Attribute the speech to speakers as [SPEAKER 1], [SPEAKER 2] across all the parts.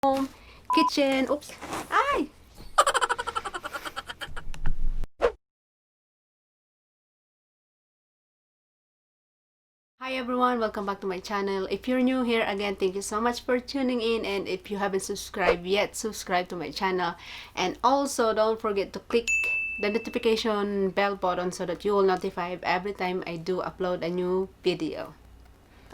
[SPEAKER 1] home, kitchen. Oops. Ay! Hi everyone, welcome back to my channel. If you're new here, again, thank you so much for tuning in, and if you haven't subscribed yet, subscribe to my channel, and also don't forget to click the notification bell button so that you will notify every time I do upload a new video.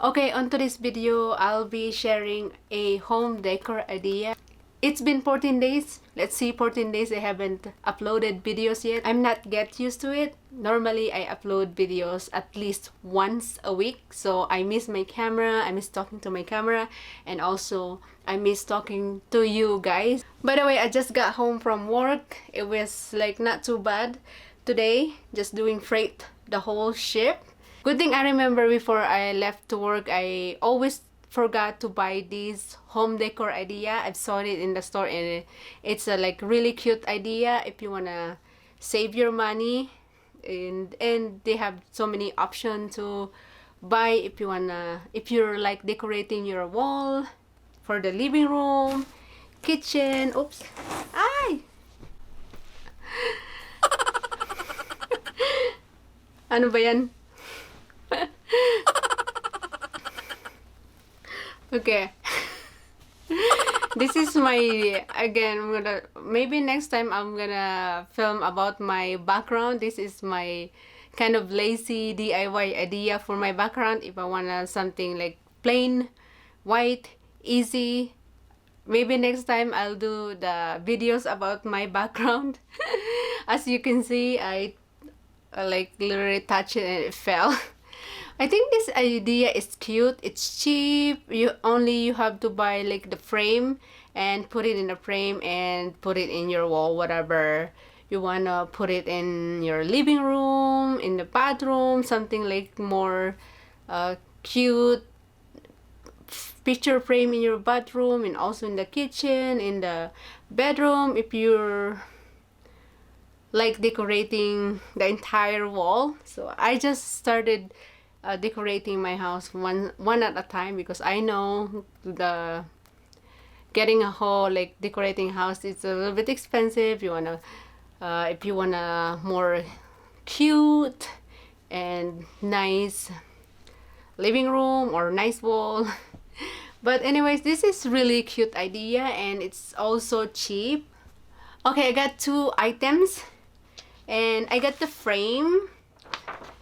[SPEAKER 1] Okay, on today's video, I'll be sharing a home decor idea. It's been 14 days. Let's see, 14 days I haven't uploaded videos yet. I'm not get used to it. Normally, I upload videos at least once a week. So I miss my camera. I miss talking to my camera. And also, I miss talking to you guys. By the way, I just got home from work. It was like not too bad today. Just doing freight the whole ship. Good thing I remember before I left to work, I always forgot to buy this home decor idea. I've saw it in the store and it's a like really cute idea if you wanna save your money, and they have so many options to buy if you're like decorating your wall for the living room, kitchen. Oops. Ay! Ano ba yan? Okay. This is my, again, maybe next time I'm gonna film about my background. This is my kind of lazy DIY idea for my background. If I wanna something like plain, white, easy, maybe next time I'll do the videos about my background. As you can see, I like literally touched it and it fell. I think this idea is cute. It's cheap. You have to buy like the frame and put it in a frame and put it in your wall, whatever you wanna put it in your living room, in the bathroom, something like more cute picture frame in your bathroom, and also in the kitchen, in the bedroom if you're like decorating the entire wall. So I just started decorating my house one at a time, because I know the getting a whole like decorating house is a little bit expensive. You wanna if you wanna more cute and nice living room or nice wall. But anyways, this is really cute idea and it's also cheap. Okay, I got two items and I got the frame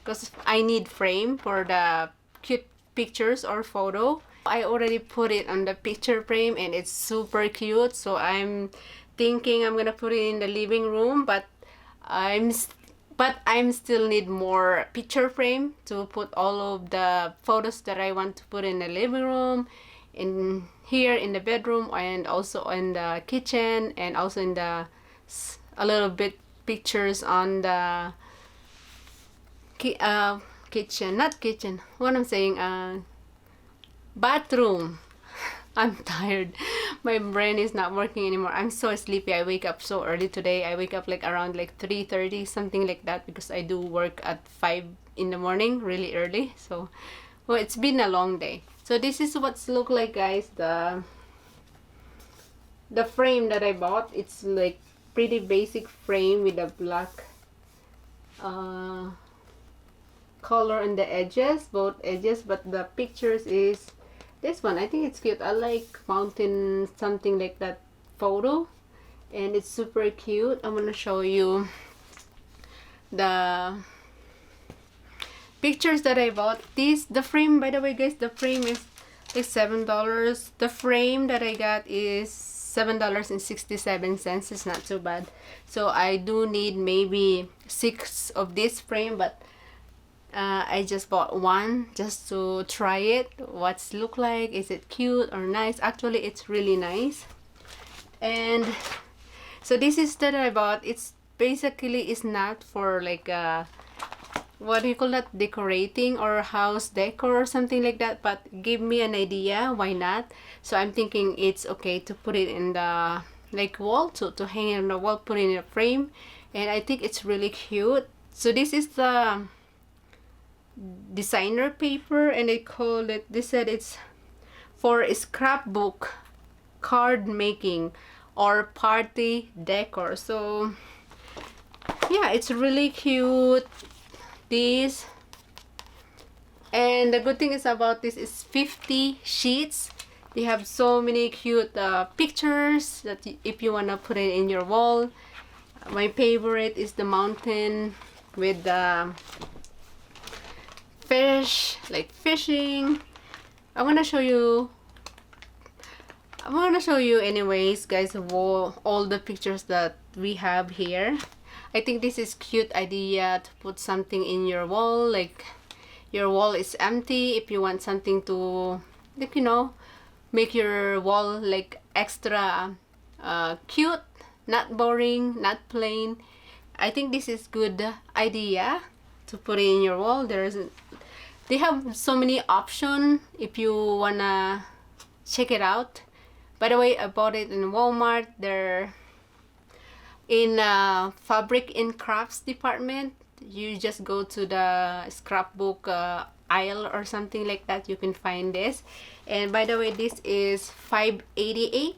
[SPEAKER 1] because I need frame for the cute pictures or photo. I already put it on the picture frame and it's super cute, so I'm thinking I'm gonna put it in the living room, but I'm still need more picture frame to put all of the photos that I want to put in the living room, in here in the bedroom, and also in the kitchen, and also in the a little bit pictures on the kitchen, not kitchen, what I'm saying, bathroom. I'm tired. My brain is not working anymore. I'm so sleepy. I wake up so early today. I wake up like around like 3:30, something like that, because I do work at 5 in the morning, really early. So, well, it's been a long day. So this is what's look like, guys. The frame that I bought, it's like pretty basic frame with a black color on the edges, both edges, but the pictures is this one. I think it's cute. I like mountain, something like that photo, and it's super cute. I'm gonna show you the pictures that I bought. The frame, by the way, guys, the frame is like $7. The frame that I got is $7.67. It's not too bad. So I do need maybe 6 of this frame, but I just bought one just to try it. What's look like? Is it cute or nice? Actually, it's really nice. And so this is that I bought. It's basically is not for like what do you call that, decorating or house decor or something like that, but give me an idea, why not? So I'm thinking it's okay to put it in the like wall, to hang it on the wall, put it in a frame, and I think it's really cute. So this is the designer paper, and they call it, they said it's for scrapbook card making or party decor. So yeah, it's really cute, this. And the good thing is about this is 50 sheets. They have so many cute pictures that if you want to put it in your wall. My favorite is the mountain with the fish, like fishing. I want to show you anyways, guys, of all the pictures that we have here. I think this is cute idea to put something in your wall, like your wall is empty. If you want something to, like, you know, make your wall like extra cute, not boring, not plain, I think this is good idea to put it in your wall. They have so many options if you wanna check it out. By the way, I bought it in Walmart. They're in fabric and crafts department. You just go to the scrapbook aisle or something like that. You can find this. And by the way, this is $5.88,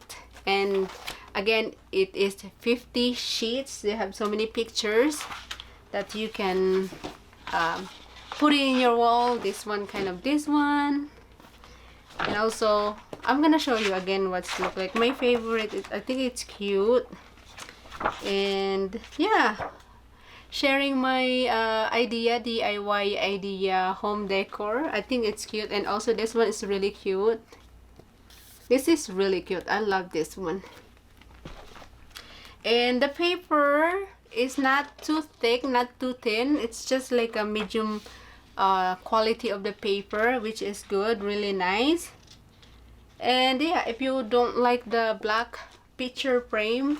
[SPEAKER 1] and again, it is 50 sheets. They have so many pictures that you can put it in your wall. This one, kind of this one, and also I'm gonna show you again what's look like. My favorite is, I think it's cute, and yeah, sharing my DIY idea, home decor. I think it's cute. And also this one is really cute. This is really cute. I love this one. And the paper is not too thick, not too thin. It's just like a medium quality of the paper, which is good, really nice. And yeah, if you don't like the black picture frame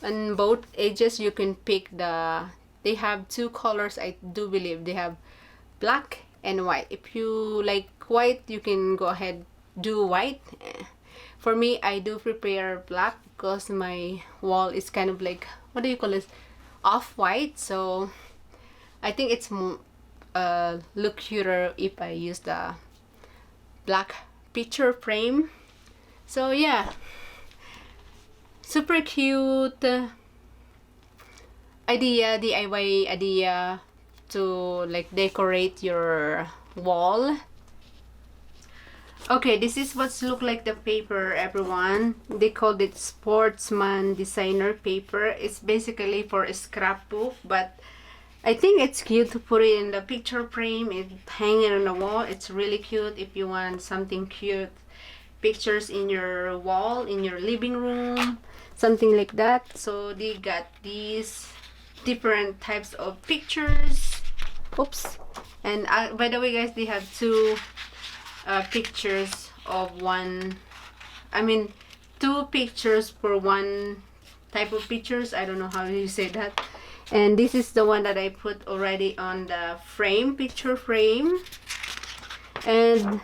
[SPEAKER 1] on both edges, you can pick they have two colors. I do believe they have black and white. If you like white, you can go ahead do white. For me, I do prepare black because my wall is kind of like, what do you call it, off-white. So I think it's look cuter if I use the black picture frame. So yeah, super cute DIY idea to like decorate your wall. Okay, this is what's look like the paper, everyone. They called it sportsman designer paper. It's basically for a scrapbook, but I think it's cute to put it in the picture frame and hang it on the wall. It's really cute if you want something cute, pictures in your wall, in your living room, something like that. So they got these different types of pictures. Oops. And by the way, guys, they have two pictures of one, I mean two pictures for one type of pictures. I don't know how you say that. And this is the one that I put already on the frame, picture frame. And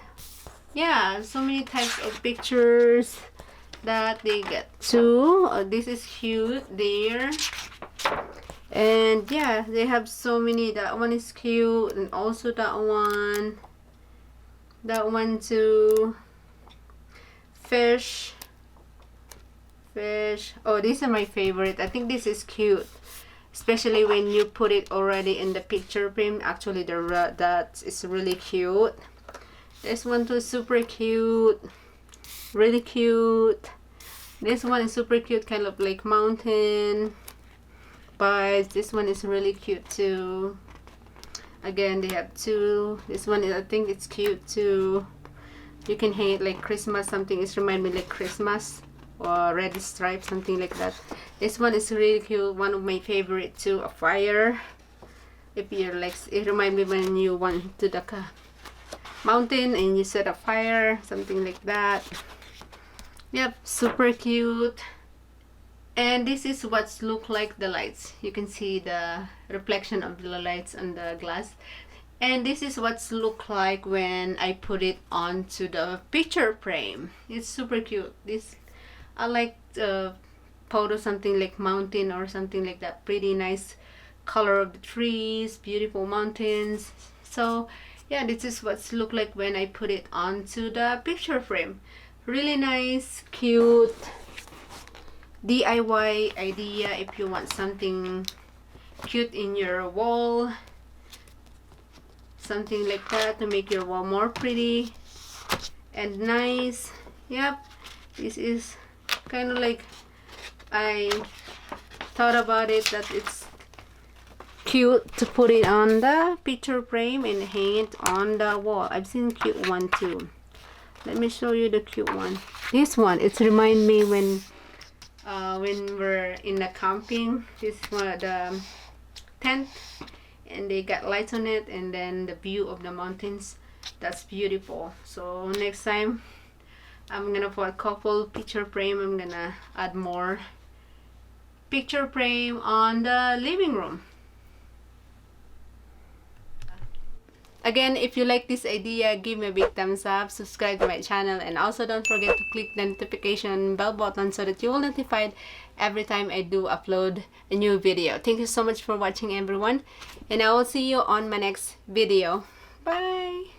[SPEAKER 1] yeah, so many types of pictures that they get too. This is cute there. And yeah, they have so many. That one is cute, and also that one too. Fish. Oh, these are my favorite. I think this is cute, especially when you put it already in the picture frame. Actually, that is really cute. This one too is super cute, really cute. This one is super cute, kind of like mountain, but this one is really cute too. Again, they have two. This one is, I think it's cute too. You can hang it like Christmas, something. It reminds me like Christmas or red stripe, something like that. This one is really cute. One of my favorite too. A fire. If you're like, it reminds me when you went to the mountain and you set a fire, something like that. Yep, super cute. And this is what's look like the lights. You can see the reflection of the lights on the glass. And this is what's look like when I put it onto the picture frame. It's super cute. This, I like the photo, something like mountain or something like that. Pretty nice color of the trees, beautiful mountains. So yeah, this is what's look like when I put it onto the picture frame. really nice, cute DIY idea if you want something cute in your wall, something like that to make your wall more pretty and nice. Yep, this is kind of like, I thought about it that it's cute to put it on the picture frame and hang it on the wall. I've seen cute one too. Let me show you the cute one. This one, it remind me when we're in the camping. This one, the tent, and they got lights on it, and then the view of the mountains. That's beautiful. So next time I'm gonna put a couple picture frame. I'm gonna add more picture frame on the living room. Again, if you like this idea, give me a big thumbs up, subscribe to my channel, and also don't forget to click the notification bell button so that you will be notified every time I do upload a new video. Thank you so much for watching, everyone, and I will see you on my next video. Bye!